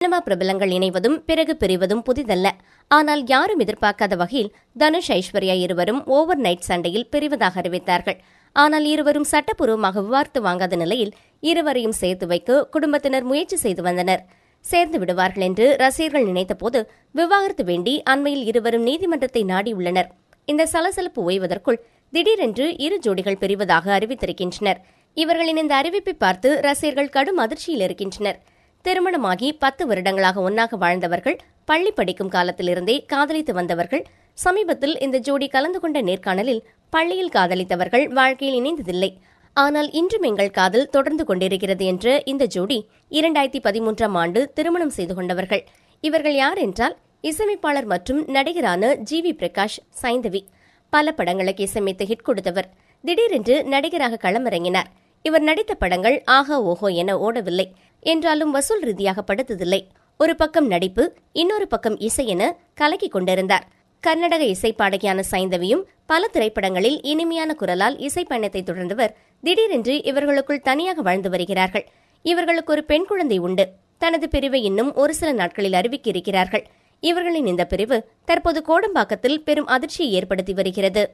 Cinema பிரபலங்கள் இணைவதும் பிறகு பிரிவதும் புதிதல்ல. ஆனால் யாரும் எதிர்பார்க்காத வகையில் தனுஷ், ஐஸ்வர்யா இருவரும் ஓவர் நைட் சண்டையில் பிரிவதாக அறிவித்தார்கள். ஆனால் இருவரும் சட்டப்பூர்வமாக விவாகரத்து வாங்காத நிலையில் இருவரையும் சேர்த்து வைக்க குடும்பத்தினர் முயற்சி செய்து வந்தனர். சேர்ந்து விடுவார்கள் என்று ரசிகர்கள் நினைத்தபோது விவாகரத்து வேண்டி அண்மையில் இருவரும் நீதிமன்றத்தை நாடியுள்ளனர். இந்த சலசலப்பு ஓய்வதற்குள் திடீரென்று இரு ஜோடிகள் பிரிவதாக அறிவித்திருக்கின்றனர். இவர்களின் இந்த அறிவிப்பை பார்த்து ரசிகர்கள் கடும் அதிர்ச்சியில் இருக்கின்றனர். திருமணமாகி 10 வருடங்களாக ஒன்னாக வாழ்ந்தவர்கள், பள்ளி படிக்கும் காலத்திலிருந்தே காதலித்து வந்தவர்கள். சமீபத்தில் இந்த ஜோடி கலந்து கொண்ட நேர்காணலில் பள்ளியில் காதலித்தவர்கள் வாழ்க்கையில் இணைந்ததில்லை, ஆனால் இன்றும் எங்கள் காதல் தொடர்ந்து கொண்டிருக்கிறது என்ற இந்த ஜோடி 2013ஆம் ஆண்டு திருமணம் செய்து கொண்டவர்கள். இவர்கள் யார் என்றால் இசையமைப்பாளர் மற்றும் நடிகரான ஜி.வி. பிரகாஷ், சைந்தவி. பல படங்களுக்கு இசையமைத்து ஹிட் கொடுத்தவர் திடீரென்று நடிகராக களமிறங்கினார். இவர் நடித்த படங்கள் ஆஹா ஓஹோ என ஓடவில்லை. என்றாலும் வசூல் ரீதியாக படுத்ததில்லை. ஒரு பக்கம் நடிப்பு, இன்னொரு பக்கம் இசை என கலக்கிக் கொண்டிருந்தார். கர்நாடக இசை பாடகியான சைந்தவியும் பல திரைப்படங்களில் இனிமையான குரலால் இசை பயணத்தை தொடர்ந்தவர் திடீரென்று இவர்களுக்குள் தனியாக வாழ்ந்து வருகிறார்கள். இவர்களுக்கு ஒரு பெண் குழந்தை உண்டு. தனது பிரிவை இன்னும் ஒரு சில நாட்களில் அறிவிக்க இருக்கிறார்கள். இவர்களின் இந்த பிரிவு தற்போது கோடம்பாக்கத்தில் பெரும் அதிர்ச்சியை ஏற்படுத்தி வருகிறது.